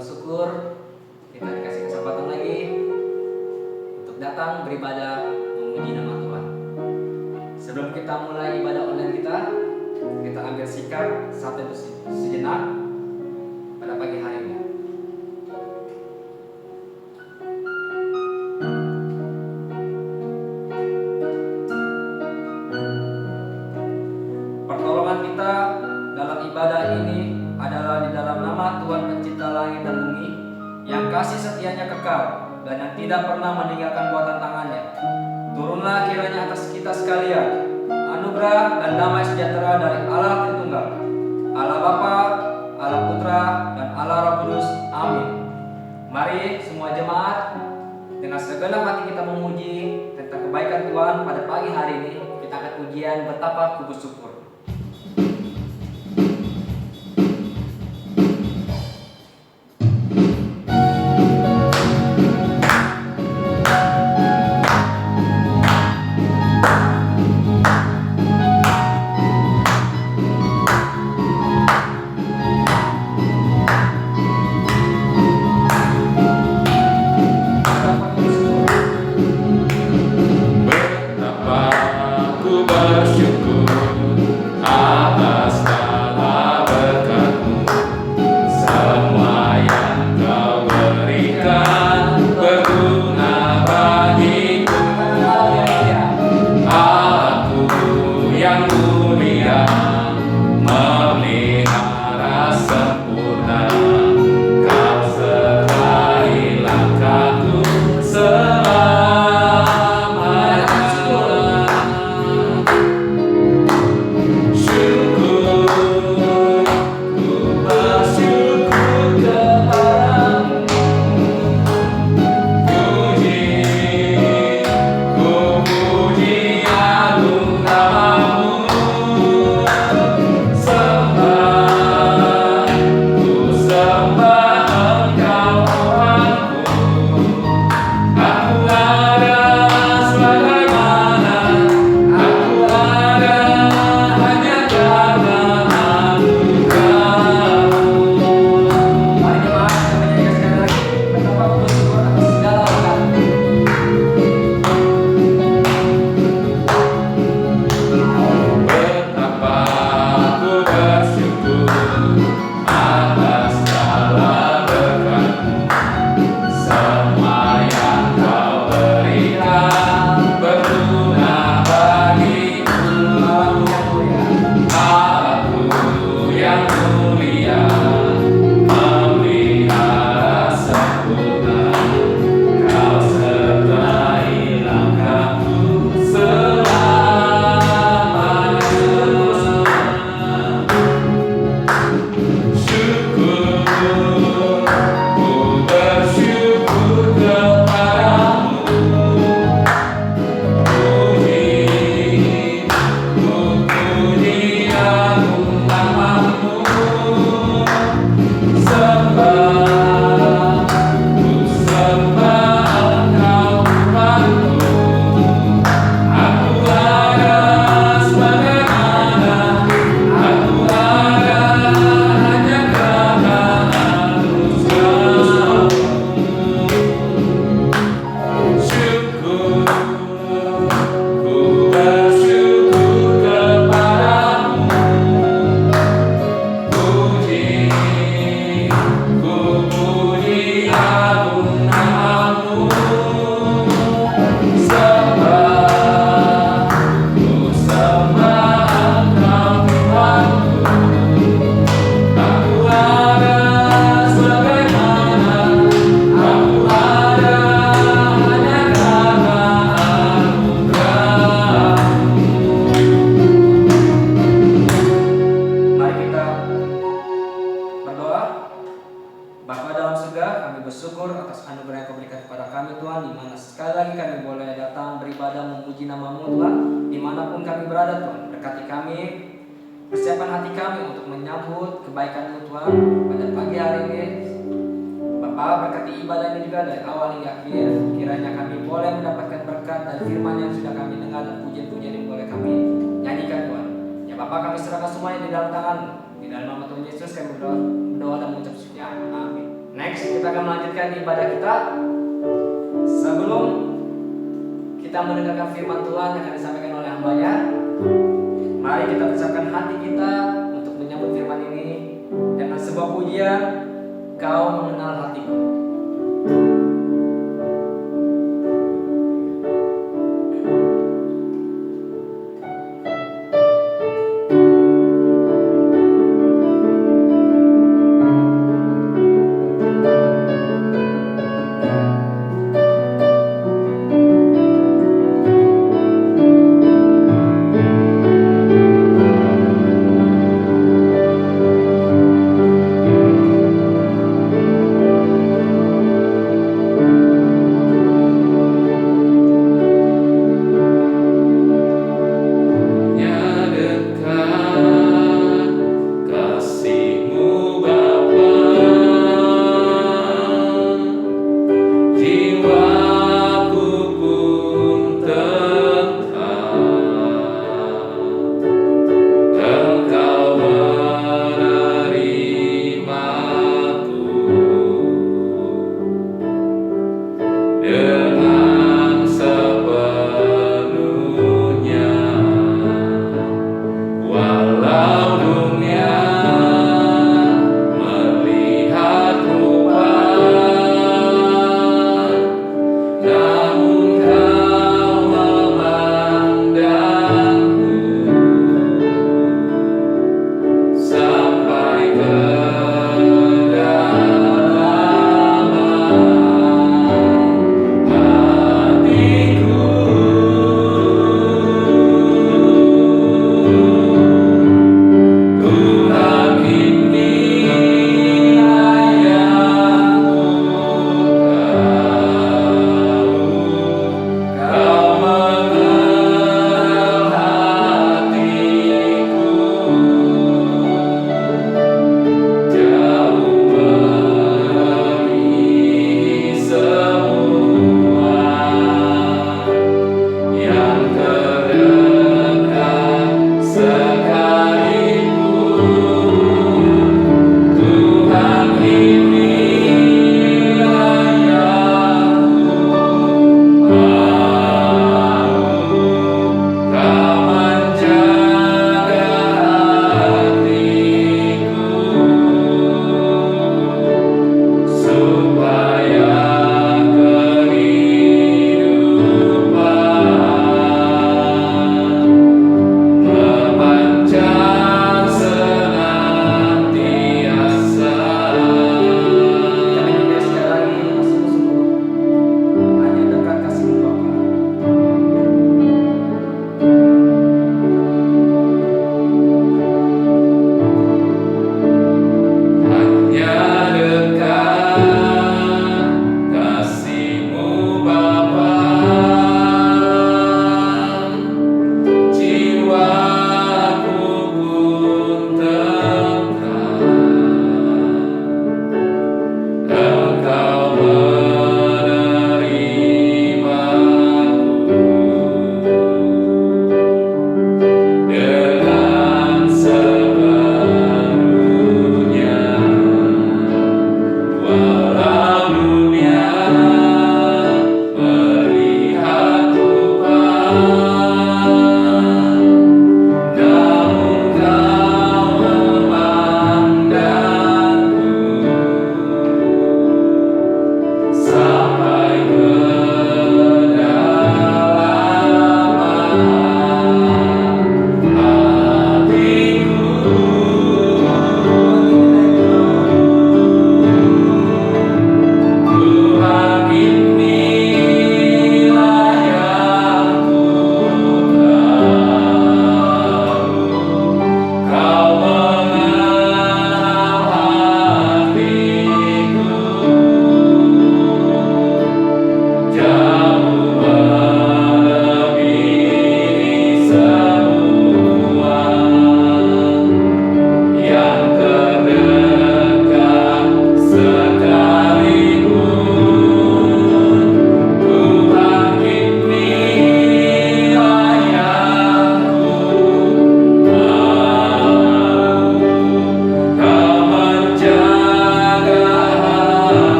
bersyukur kita dikasih kesempatan lagi untuk datang beribadah memuji nama Tuhan. Sebelum kita mulai ibadah online kita ambil sikap satu sejenak pada pagi hari ini. Pertolongan kita dalam ibadah ini adalah di dalam nama Tuhan Pencipta langit dan bumi, yang kasih setianya kekal dan yang tidak pernah meninggalkan buatan tangannya. Turunlah kiranya atas kita sekalian anugerah dan damai sejahtera dari Allah Tritunggal, Allah Bapa, Allah Putra, dan Allah Roh Kudus. Amin. Mari semua jemaat dengan segenap hati kita memuji tentang kebaikan Tuhan pada pagi hari ini. Kita akan ujian betapa ku bersyukur. Bapa, kami serahkan semuanya di dalam tangan-Mu. Di dalam nama Tuhan Yesus kami berdoa dan mengucap syukur. Amin. Next. Next, kita akan melanjutkan ibadah kita. Sebelum kita mendengarkan firman Tuhan yang akan disampaikan oleh hambanya, mari kita persiapkan hati kita untuk menyambut firman ini dengan sebuah pujian, Kau mengenal hatiku.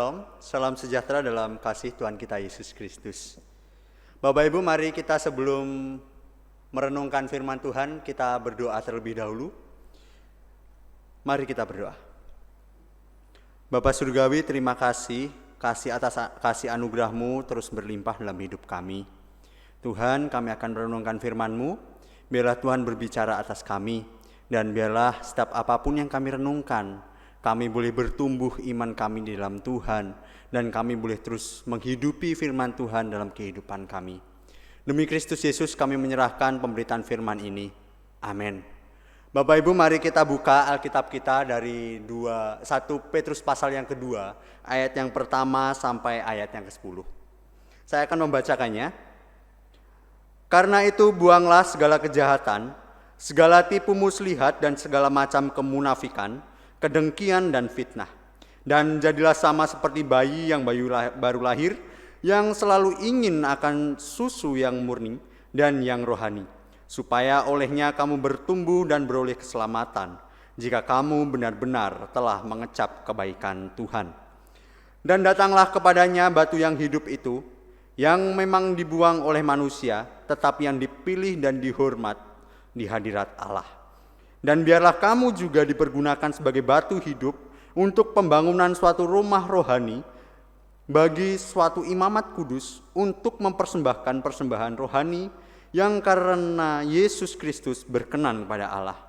Shalom, salam sejahtera dalam kasih Tuhan kita Yesus Kristus. Bapak Ibu, mari kita sebelum merenungkan firman Tuhan, kita berdoa terlebih dahulu. Mari kita berdoa. Bapa Surgawi, terima kasih atas kasih anugerah-Mu terus berlimpah dalam hidup kami. Tuhan, kami akan merenungkan firman-Mu, biarlah Tuhan berbicara atas kami, dan biarlah setiap apapun yang kami renungkan, kami boleh bertumbuh iman kami di dalam Tuhan, dan kami boleh terus menghidupi firman Tuhan dalam kehidupan kami. Demi Kristus Yesus kami menyerahkan pemberitaan firman ini. Amin. Bapak Ibu, mari kita buka Alkitab kita dari 1 Petrus pasal yang kedua, ayat yang pertama sampai ayat yang ke-10. Saya akan membacakannya. Karena itu buanglah segala kejahatan, segala tipu muslihat dan segala macam kemunafikan, kedengkian dan fitnah. Dan jadilah sama seperti bayi yang baru lahir, yang selalu ingin akan susu yang murni dan yang rohani, supaya olehnya kamu bertumbuh dan beroleh keselamatan, jika kamu benar-benar telah mengecap kebaikan Tuhan. Dan datanglah kepadanya batu yang hidup itu, yang memang dibuang oleh manusia, tetapi yang dipilih dan dihormat di hadirat Allah. Dan biarlah kamu juga dipergunakan sebagai batu hidup untuk pembangunan suatu rumah rohani bagi suatu imamat kudus, untuk mempersembahkan persembahan rohani yang karena Yesus Kristus berkenan kepada Allah.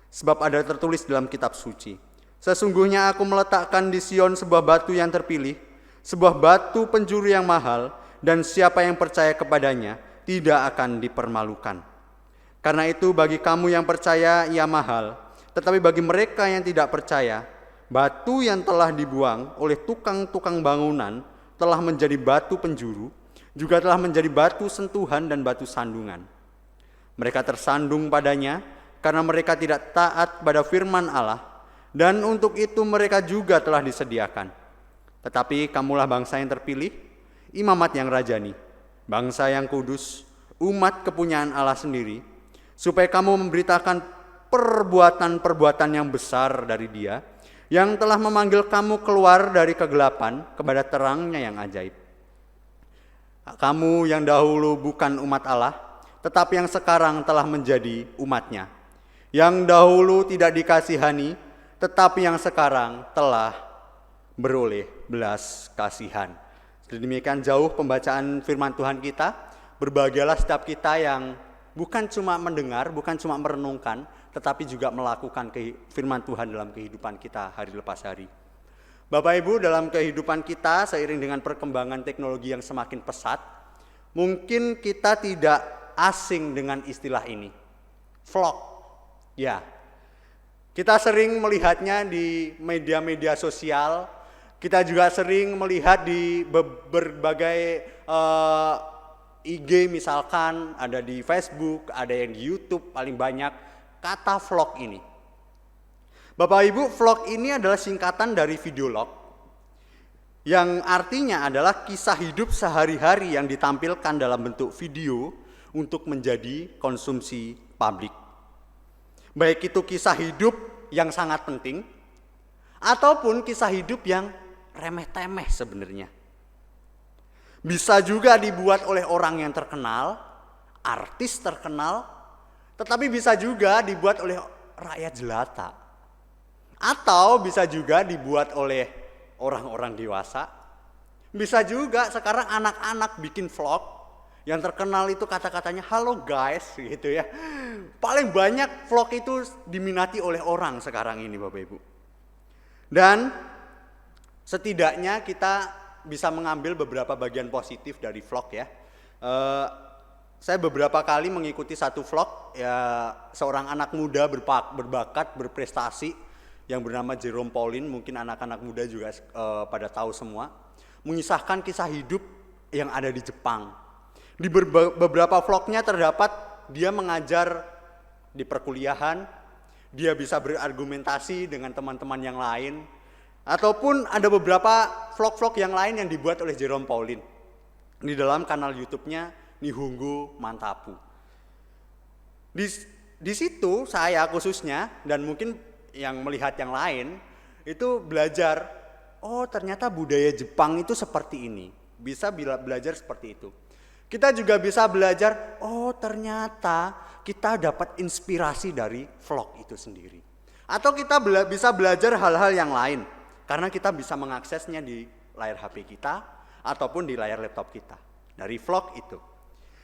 Sebab ada tertulis dalam kitab suci, sesungguhnya aku meletakkan di Sion sebuah batu yang terpilih, sebuah batu penjuru yang mahal, dan siapa yang percaya kepadanya tidak akan dipermalukan. Karena itu bagi kamu yang percaya ia mahal, tetapi bagi mereka yang tidak percaya, batu yang telah dibuang oleh tukang-tukang bangunan telah menjadi batu penjuru, juga telah menjadi batu sentuhan dan batu sandungan. Mereka tersandung padanya karena mereka tidak taat pada firman Allah, dan untuk itu mereka juga telah disediakan. Tetapi kamulah bangsa yang terpilih, imamat yang rajani, bangsa yang kudus, umat kepunyaan Allah sendiri, supaya kamu memberitakan perbuatan-perbuatan yang besar dari Dia, yang telah memanggil kamu keluar dari kegelapan kepada terangnya yang ajaib. Kamu yang dahulu bukan umat Allah, tetapi yang sekarang telah menjadi umat-Nya. Yang dahulu tidak dikasihani, tetapi yang sekarang telah beroleh belas kasihan. Demikian jauh pembacaan firman Tuhan kita. Berbahagialah setiap kita yang bukan cuma mendengar, bukan cuma merenungkan, tetapi juga melakukan firman Tuhan dalam kehidupan kita hari lepas hari. Bapak Ibu, dalam kehidupan kita seiring dengan perkembangan teknologi yang semakin pesat, mungkin kita tidak asing dengan istilah ini, vlog. Ya, kita sering melihatnya di media-media sosial, kita juga sering melihat di berbagai IG misalkan, ada di Facebook, ada yang di YouTube, paling banyak kata vlog ini. Bapak Ibu, vlog ini adalah singkatan dari videolog, yang artinya adalah kisah hidup sehari-hari yang ditampilkan dalam bentuk video untuk menjadi konsumsi publik. Baik itu kisah hidup yang sangat penting, ataupun kisah hidup yang remeh-temeh sebenarnya. Bisa juga dibuat oleh orang yang terkenal, artis terkenal, tetapi bisa juga dibuat oleh rakyat jelata. Atau bisa juga dibuat oleh orang-orang dewasa. Bisa juga sekarang anak-anak bikin vlog, yang terkenal itu kata-katanya halo guys gitu ya. Paling banyak vlog itu diminati oleh orang sekarang ini Bapak Ibu. Dan setidaknya kita bisa mengambil beberapa bagian positif dari vlog ya. Saya beberapa kali mengikuti satu vlog ya, seorang anak muda berbakat, berprestasi yang bernama Jerome Pauline, mungkin anak-anak muda juga pada tahu semua, mengisahkan kisah hidup yang ada di Jepang. Di beberapa vlognya terdapat dia mengajar di perkuliahan, dia bisa berargumentasi dengan teman-teman yang lain, ataupun ada beberapa vlog-vlog yang lain yang dibuat oleh Jerome Pauline di dalam kanal YouTube-nya Nihongo Mantapu. Di situ saya khususnya dan mungkin yang melihat yang lain itu belajar oh ternyata budaya Jepang itu seperti ini. Bisa belajar seperti itu. Kita juga bisa belajar, oh ternyata kita dapat inspirasi dari vlog itu sendiri. Atau kita bisa belajar hal-hal yang lain. Karena kita bisa mengaksesnya di layar HP kita ataupun di layar laptop kita. Dari vlog itu.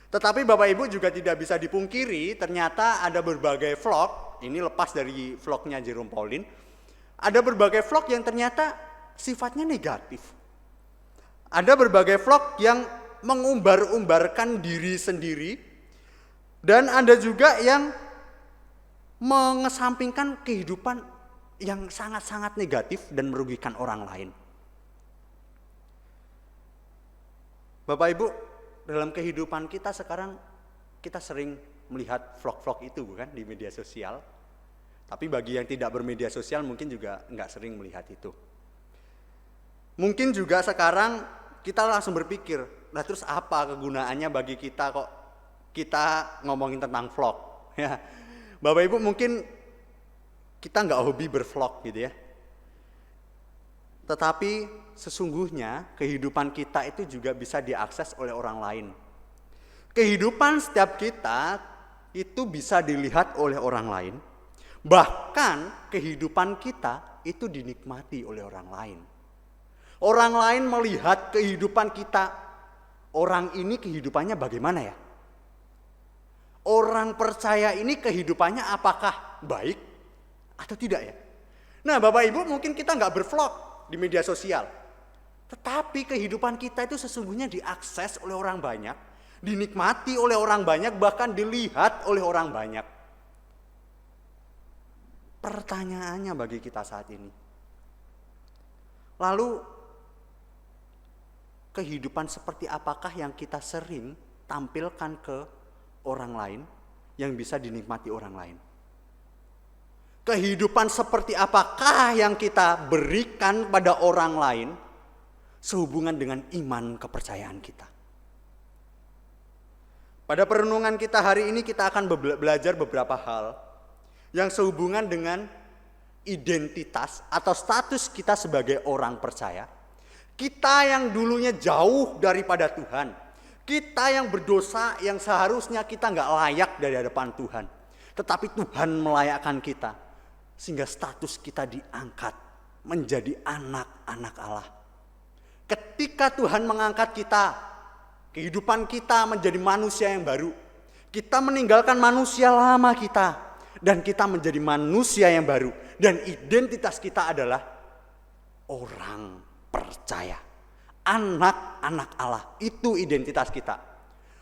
Tetapi Bapak Ibu juga tidak bisa dipungkiri, ternyata ada berbagai vlog, ini lepas dari vlognya Jerome Pauline, ada berbagai vlog yang ternyata sifatnya negatif. Ada berbagai vlog yang mengumbar-umbarkan diri sendiri, dan ada juga yang mengesampingkan kehidupan yang sangat-sangat negatif dan merugikan orang lain. Bapak Ibu, dalam kehidupan kita sekarang kita sering melihat vlog-vlog itu bukan di media sosial. Tapi bagi yang tidak bermedia sosial mungkin juga nggak sering melihat itu. Mungkin juga sekarang kita langsung berpikir, nah terus apa kegunaannya bagi kita kok kita ngomongin tentang vlog? Ya, Bapak Ibu mungkin kita nggak hobi bervlog gitu ya. Tetapi sesungguhnya kehidupan kita itu juga bisa diakses oleh orang lain. Kehidupan setiap kita itu bisa dilihat oleh orang lain. Bahkan kehidupan kita itu dinikmati oleh orang lain. Orang lain melihat kehidupan kita, orang ini kehidupannya bagaimana ya? Orang percaya ini kehidupannya apakah baik atau tidak ya? Nah Bapak Ibu mungkin kita nggak bervlog di media sosial. Tetapi kehidupan kita itu sesungguhnya diakses oleh orang banyak, dinikmati oleh orang banyak, bahkan dilihat oleh orang banyak. Pertanyaannya bagi kita saat ini, lalu kehidupan seperti apakah yang kita sering tampilkan ke orang lain yang bisa dinikmati orang lain? Kehidupan seperti apakah yang kita berikan pada orang lain sehubungan dengan iman kepercayaan kita? Pada perenungan kita hari ini kita akan belajar beberapa hal yang sehubungan dengan identitas atau status kita sebagai orang percaya. Kita yang dulunya jauh daripada Tuhan. Kita yang berdosa yang seharusnya kita nggak layak dari hadapan Tuhan. Tetapi Tuhan melayakkan kita. Sehingga status kita diangkat menjadi anak-anak Allah. Ketika Tuhan mengangkat kita, kehidupan kita menjadi manusia yang baru. Kita meninggalkan manusia lama kita. Dan kita menjadi manusia yang baru. Dan identitas kita adalah orang percaya. Anak-anak Allah. Itu identitas kita.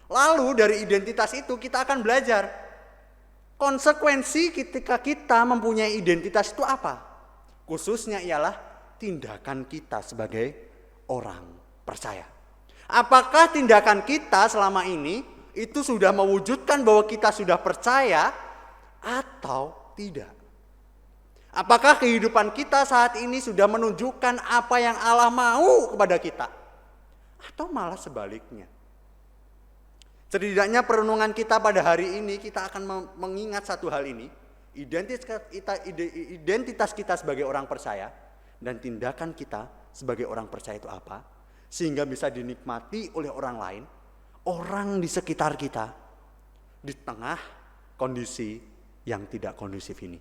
Lalu dari identitas itu kita akan belajar. Konsekuensi ketika kita mempunyai identitas itu apa? Khususnya ialah tindakan kita sebagai orang percaya. Apakah tindakan kita selama ini itu sudah mewujudkan bahwa kita sudah percaya atau tidak? Apakah kehidupan kita saat ini sudah menunjukkan apa yang Allah mau kepada kita? Atau malah sebaliknya? Setidaknya perenungan kita pada hari ini kita akan mengingat satu hal ini. Identitas kita sebagai orang percaya dan tindakan kita sebagai orang percaya itu apa? Sehingga bisa dinikmati oleh orang lain, orang di sekitar kita di tengah kondisi yang tidak kondusif ini.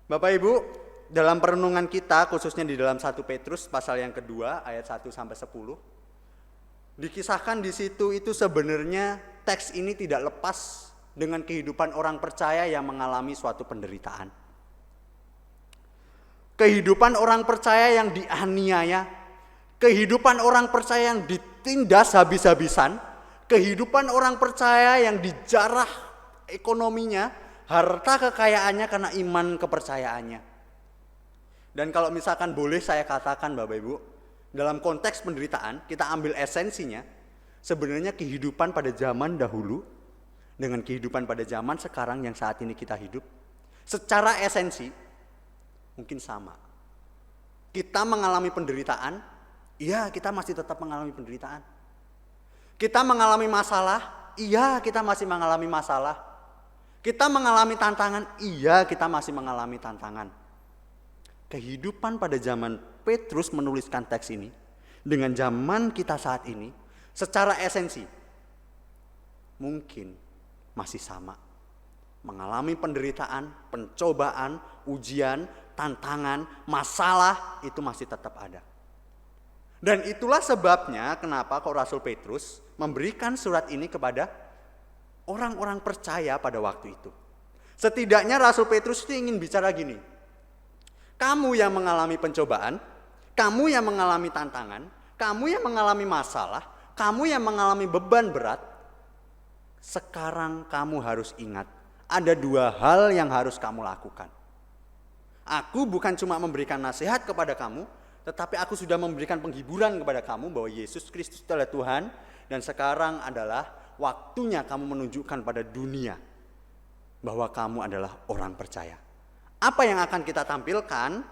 Bapak Ibu, dalam perenungan kita khususnya di dalam 1 Petrus pasal yang kedua ayat 1 sampai 10, dikisahkan di situ itu sebenarnya teks ini tidak lepas dengan kehidupan orang percaya yang mengalami suatu penderitaan. Kehidupan orang percaya yang dianiaya, kehidupan orang percaya yang ditindas habis-habisan, kehidupan orang percaya yang dijarah ekonominya, harta kekayaannya karena iman kepercayaannya. Dan kalau misalkan boleh saya katakan Bapak Ibu, dalam konteks penderitaan kita ambil esensinya, sebenarnya kehidupan pada zaman dahulu dengan kehidupan pada zaman sekarang yang saat ini kita hidup, secara esensi mungkin sama. Kita mengalami penderitaan, iya kita masih tetap mengalami penderitaan. Kita mengalami masalah, iya kita masih mengalami masalah. Kita mengalami tantangan, iya kita masih mengalami tantangan. kehidupan pada zaman Petrus menuliskan teks ini dengan zaman kita saat ini secara esensi mungkin masih sama. Mengalami penderitaan, pencobaan, ujian, tantangan, masalah itu masih tetap ada. Dan itulah sebabnya kenapa kok Rasul Petrus memberikan surat ini kepada orang-orang percaya pada waktu itu. Setidaknya Rasul Petrus itu ingin bicara gini. Kamu yang mengalami pencobaan, kamu yang mengalami tantangan, kamu yang mengalami masalah, kamu yang mengalami beban berat, sekarang kamu harus ingat, ada dua hal yang harus kamu lakukan. Aku bukan cuma memberikan nasihat kepada kamu, tetapi aku sudah memberikan penghiburan kepada kamu bahwa Yesus Kristus adalah Tuhan, dan sekarang adalah waktunya kamu menunjukkan pada dunia bahwa kamu adalah orang percaya. Apa yang akan kita tampilkan?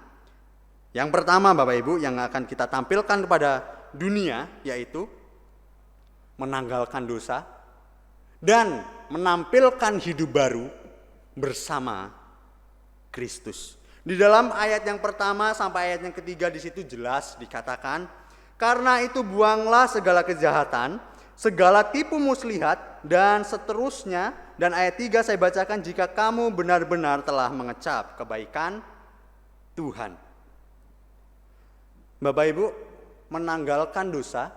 Yang pertama Bapak Ibu, yang akan kita tampilkan kepada dunia yaitu menanggalkan dosa dan menampilkan hidup baru bersama Kristus. Di dalam ayat yang pertama sampai ayat yang ketiga di situ jelas dikatakan, karena itu buanglah segala kejahatan, segala tipu muslihat dan seterusnya. Dan ayat 3 saya bacakan, jika kamu benar-benar telah mengecap kebaikan Tuhan. Bapak Ibu, menanggalkan dosa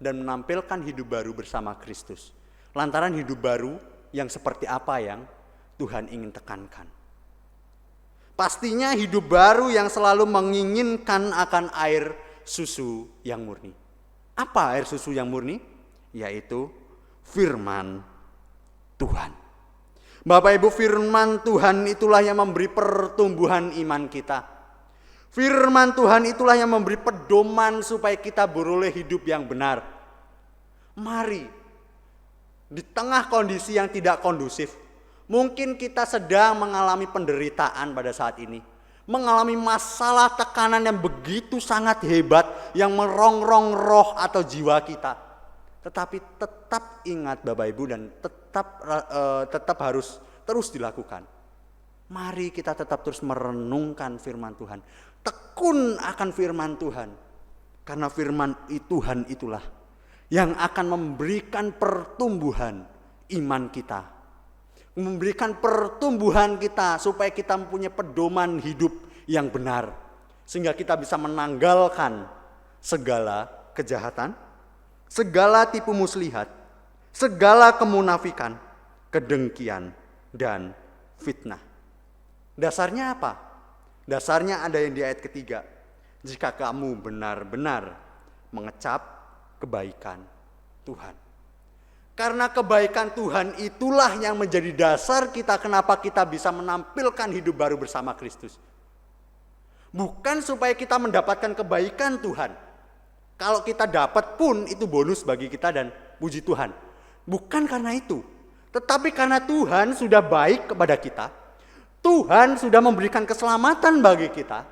dan menampilkan hidup baru bersama Kristus. Lantaran hidup baru yang seperti apa yang Tuhan ingin tekankan. Pastinya hidup baru yang selalu menginginkan akan air susu yang murni. Apa air susu yang murni? Yaitu firman Tuhan. Bapak Ibu, firman Tuhan itulah yang memberi pertumbuhan iman kita. Firman Tuhan itulah yang memberi pedoman supaya kita beroleh hidup yang benar. Mari, di tengah kondisi yang tidak kondusif, mungkin kita sedang mengalami penderitaan pada saat ini. Mengalami masalah tekanan yang begitu sangat hebat yang merongrong roh atau jiwa kita. Tetapi tetap ingat Bapak Ibu dan tetap harus terus dilakukan. Mari kita tetap terus merenungkan firman Tuhan. Tekun akan firman Tuhan. Karena firman Tuhan itulah yang akan memberikan pertumbuhan iman kita. Memberikan pertumbuhan kita supaya kita mempunyai pedoman hidup yang benar. Sehingga kita bisa menanggalkan segala kejahatan, segala tipu muslihat, segala kemunafikan, kedengkian, dan fitnah. Dasarnya apa? Dasarnya ada yang di ayat ketiga. Jika kamu benar-benar mengecap kebaikan Tuhan. Karena kebaikan Tuhan itulah yang menjadi dasar kita kenapa kita bisa menampilkan hidup baru bersama Kristus. Bukan supaya kita mendapatkan kebaikan Tuhan. Kalau kita dapat pun itu bonus bagi kita dan puji Tuhan. Bukan karena itu. Tetapi karena Tuhan sudah baik kepada kita. Tuhan sudah memberikan keselamatan bagi kita.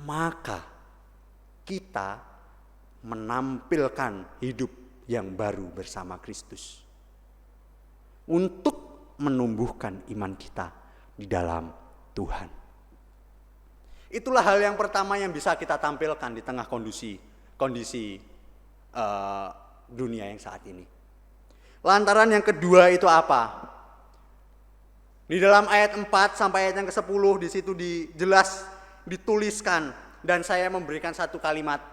Maka kita menampilkan hidup yang baru bersama Kristus. Untuk menumbuhkan iman kita di dalam Tuhan. Itulah hal yang pertama yang bisa kita tampilkan di tengah kondisi dunia yang saat ini. Lantaran yang kedua itu apa? Di dalam ayat 4 sampai ayat yang ke-10 di situ jelas dituliskan dan saya memberikan satu kalimat.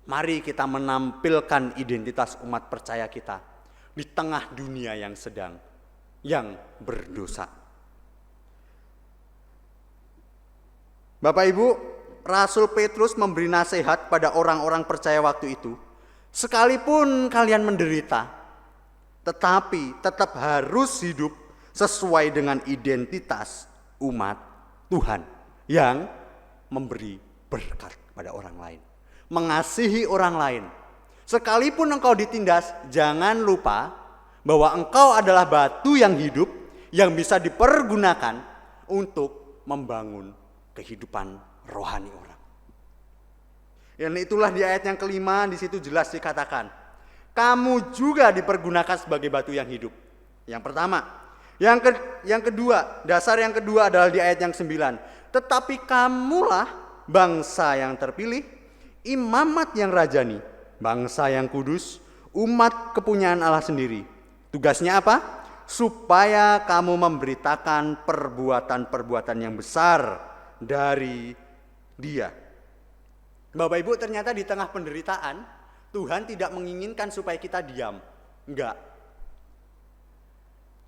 Mari kita menampilkan identitas umat percaya kita di tengah dunia yang berdosa. Bapak Ibu, Rasul Petrus memberi nasihat pada orang-orang percaya waktu itu. Sekalipun kalian menderita, tetapi tetap harus hidup sesuai dengan identitas umat Tuhan yang memberi berkat kepada orang lain. Mengasihi orang lain. Sekalipun engkau ditindas, jangan lupa bahwa engkau adalah batu yang hidup yang bisa dipergunakan untuk membangun kehidupan rohani orang. Dan itulah di ayat yang kelima di situ jelas dikatakan, kamu juga dipergunakan sebagai batu yang hidup. Yang pertama. Yang kedua, dasar yang kedua adalah di ayat yang 9. tetapi kamulah bangsa yang terpilih, imamat yang rajani, bangsa yang kudus, umat kepunyaan Allah sendiri. Tugasnya apa? Supaya kamu memberitakan perbuatan-perbuatan yang besar dari Dia. Bapak Ibu, ternyata di tengah penderitaan, Tuhan tidak menginginkan supaya kita diam. Enggak.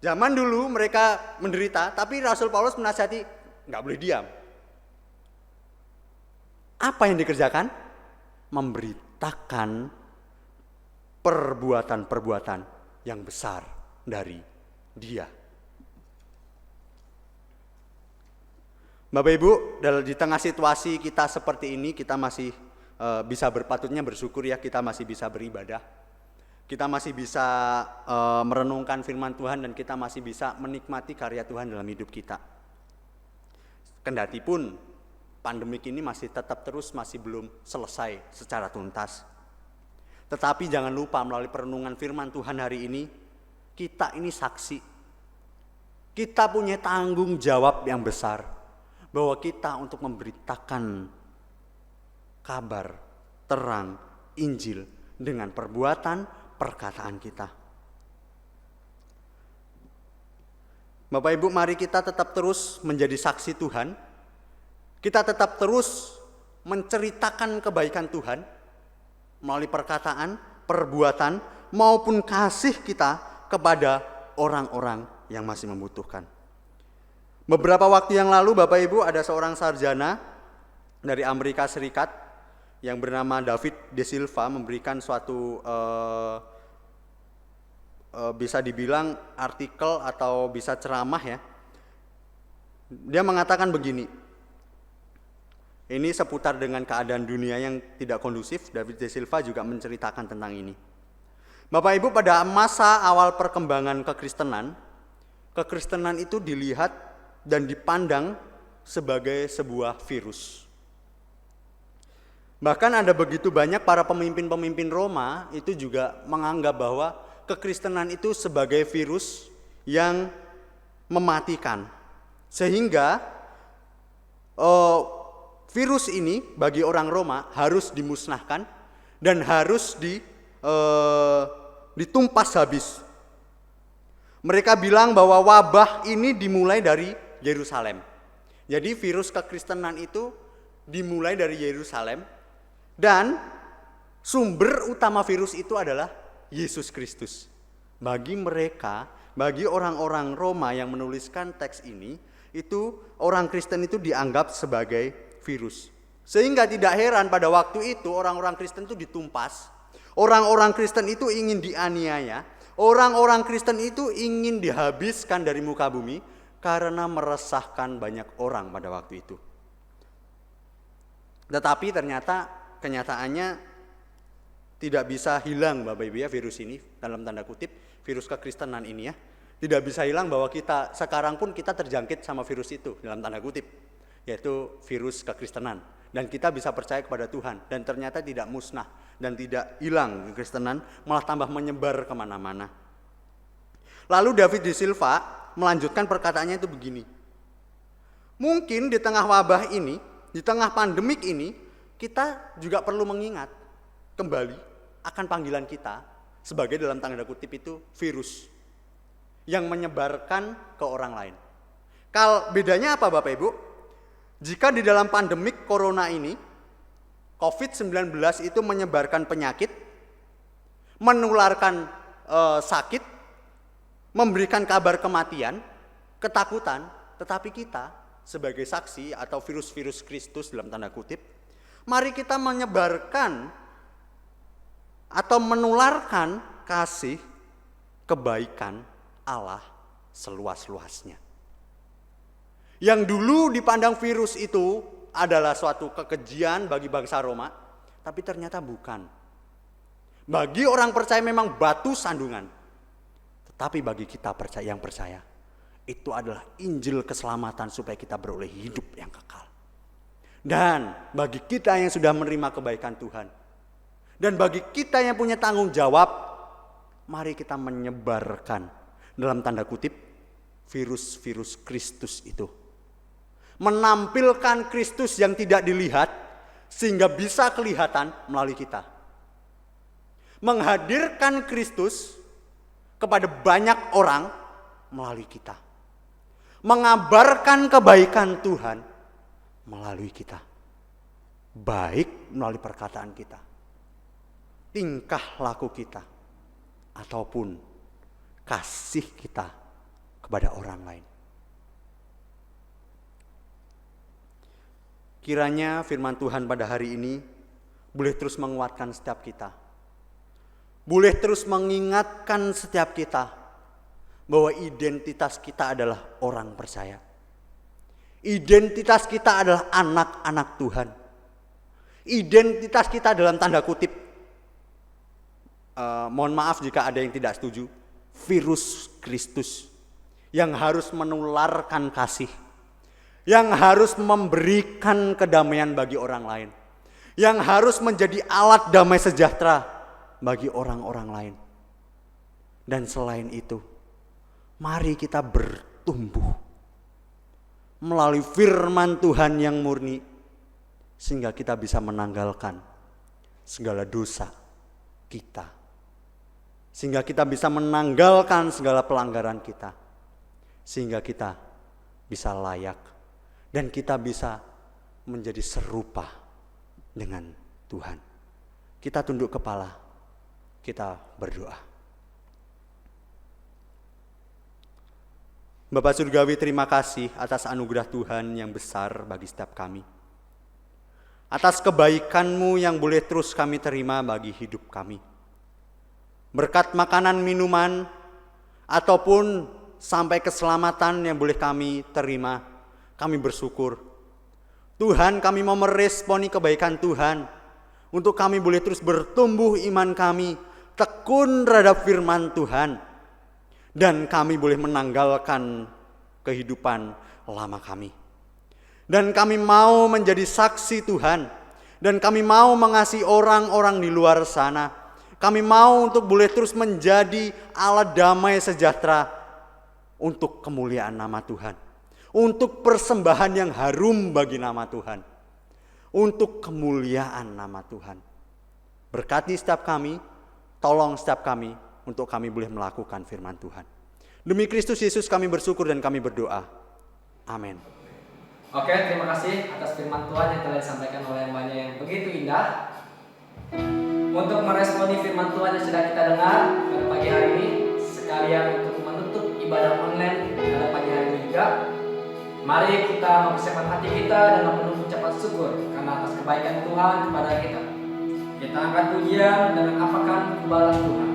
Zaman dulu mereka menderita, tapi Rasul Paulus menasihati, enggak boleh diam. Apa yang dikerjakan? Memberitakan perbuatan-perbuatan yang besar dari Dia. Bapak Ibu, di tengah situasi kita seperti ini, kita masih bisa berpatutnya bersyukur ya, kita masih bisa beribadah. Kita masih bisa merenungkan firman Tuhan dan kita masih bisa menikmati karya Tuhan dalam hidup kita. Kendati pun pandemik ini masih tetap terus, masih belum selesai secara tuntas. Tetapi jangan lupa melalui perenungan firman Tuhan hari ini, kita ini saksi. Kita punya tanggung jawab yang besar bahwa kita untuk memberitakan kabar terang Injil dengan perbuatan, perkataan kita. Bapak Ibu, mari kita tetap terus menjadi saksi Tuhan. Kita tetap terus menceritakan kebaikan Tuhan melalui perkataan, perbuatan, maupun kasih kita kepada orang-orang yang masih membutuhkan. Beberapa waktu yang lalu Bapak Ibu, ada seorang sarjana dari Amerika Serikat yang bernama David De Silva memberikan suatu bisa dibilang artikel atau bisa ceramah ya. Dia mengatakan begini, ini seputar dengan keadaan dunia yang tidak kondusif. David De Silva juga menceritakan tentang ini. Bapak Ibu, pada masa awal perkembangan kekristenan itu dilihat dan dipandang sebagai sebuah virus. Bahkan ada begitu banyak para pemimpin-pemimpin Roma itu juga menganggap bahwa kekristenan itu sebagai virus yang mematikan. Sehingga virus ini bagi orang Roma harus dimusnahkan dan harus ditumpas habis. Mereka bilang bahwa wabah ini dimulai dari Yerusalem. Jadi virus kekristenan itu dimulai dari Yerusalem dan sumber utama virus itu adalah Yesus Kristus. Bagi mereka, bagi orang-orang Roma yang menuliskan teks ini, itu orang Kristen itu dianggap sebagai virus. Sehingga tidak heran pada waktu itu orang-orang Kristen itu ditumpas. Orang-orang Kristen itu ingin dianiaya. Orang-orang Kristen itu ingin dihabiskan dari muka bumi karena meresahkan banyak orang pada waktu itu. Tetapi ternyata kenyataannya tidak bisa hilang Bapak Ibu ya, virus ini, dalam tanda kutip virus kekristenan ini ya. Tidak bisa hilang bahwa kita sekarang pun kita terjangkit sama virus itu dalam tanda kutip, yaitu virus kekristenan. Dan kita bisa percaya kepada Tuhan dan ternyata tidak musnah dan tidak hilang kekristenan, malah tambah menyebar kemana-mana. Lalu David De Silva melanjutkan perkataannya itu begini. Mungkin di tengah wabah ini, di tengah pandemik ini, kita juga perlu mengingat kembali akan panggilan kita sebagai dalam tanda kutip itu virus yang menyebarkan ke orang lain. Bedanya apa Bapak Ibu? Jika di dalam pandemik corona ini, COVID-19 itu menyebarkan penyakit, menularkan sakit, memberikan kabar kematian, ketakutan, tetapi kita sebagai saksi atau virus-virus Kristus dalam tanda kutip, mari kita menyebarkan atau menularkan kasih, kebaikan Allah seluas-luasnya. Yang dulu dipandang virus itu adalah suatu kekejian bagi bangsa Roma, tapi ternyata bukan. Bagi orang percaya memang batu sandungan, tetapi bagi kita yang percaya, itu adalah Injil keselamatan supaya kita beroleh hidup yang kekal. Dan bagi kita yang sudah menerima kebaikan Tuhan, dan bagi kita yang punya tanggung jawab, mari kita menyebarkan dalam tanda kutip virus-virus Kristus itu. menampilkan Kristus yang tidak dilihat sehingga bisa kelihatan melalui kita. Menghadirkan Kristus kepada banyak orang melalui kita. Mengabarkan kebaikan Tuhan melalui kita. Baik melalui perkataan kita, tingkah laku kita, ataupun kasih kita kepada orang lain. Kiranya firman Tuhan pada hari ini boleh terus menguatkan setiap kita. Boleh terus mengingatkan setiap kita bahwa identitas kita adalah orang percaya. Identitas kita adalah anak-anak Tuhan. Identitas kita dalam tanda kutip, mohon maaf jika ada yang tidak setuju, virus Kristus yang harus menularkan kasih, yang harus memberikan kedamaian bagi orang lain, yang harus menjadi alat damai sejahtera bagi orang-orang lain. Dan selain itu, mari kita bertumbuh melalui firman Tuhan yang murni, sehingga kita bisa menanggalkan segala dosa kita, sehingga kita bisa menanggalkan segala pelanggaran kita, sehingga kita bisa layak dan kita bisa menjadi serupa dengan Tuhan. Kita tunduk kepala, kita berdoa. Bapak Surgawi, terima kasih atas anugerah Tuhan yang besar bagi setiap kami. Atas kebaikan-Mu yang boleh terus kami terima bagi hidup kami. Berkat makanan minuman ataupun sampai keselamatan yang boleh kami terima, kami bersyukur. Tuhan, kami mau meresponi kebaikan Tuhan untuk kami boleh terus bertumbuh iman kami, tekun terhadap firman Tuhan, dan kami boleh menanggalkan kehidupan lama kami. Dan kami mau menjadi saksi Tuhan, dan kami mau mengasihi orang-orang di luar sana. Kami mau untuk boleh terus menjadi alat damai sejahtera untuk kemuliaan nama Tuhan, untuk persembahan yang harum bagi nama Tuhan, untuk kemuliaan nama Tuhan. Berkati setiap kami, tolong setiap kami untuk kami boleh melakukan firman Tuhan. Demi Kristus Yesus kami bersyukur dan kami berdoa. Amin. Oke, terima kasih atas firman Tuhan yang telah disampaikan oleh mbaknya yang begitu indah. Untuk meresponi firman Tuhan yang sudah kita dengar pada pagi hari ini, sekalian untuk menutup ibadah online pada pagi hari ini juga, mari kita mempersiapkan hati kita dengan penuh ucapan syukur karena atas kebaikan Tuhan kepada kita. Kita angkat pujian dengan apakan kebalas Tuhan.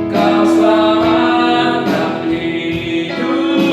Kau selamatkan hidupku.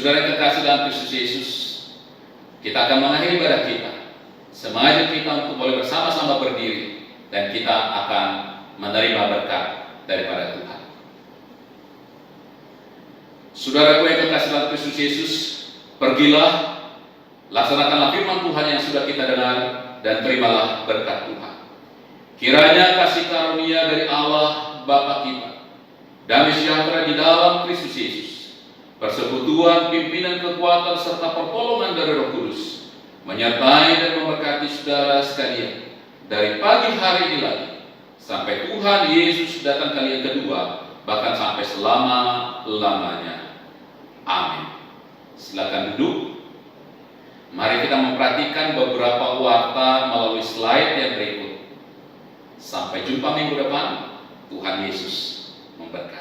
Saudara kekasih dalam Kristus Yesus, kita akan mengakhiri ibadah kita. Semangat kita untuk boleh bersama-sama berdiri dan kita akan menerima berkat daripada Tuhan. Saudaraku yang kekasih dalam Kristus Yesus, pergilah, laksanakanlah firman Tuhan yang sudah kita dengar dan terimalah berkat Tuhan. Kiranya kasih karunia dari Allah Bapa kita, damai sejahtera di dalam Kristus Yesus, persekutuan, pimpinan, kekuatan, serta pertolongan dari Roh Kudus menyertai dan memberkati saudara sekalian dari pagi hari ini lagi sampai Tuhan Yesus datang kali yang kedua, bahkan sampai selama-lamanya. Amin. Silakan duduk. Mari kita memperhatikan beberapa warta melalui slide yang berikut. Sampai jumpa minggu depan. Tuhan Yesus memberkati.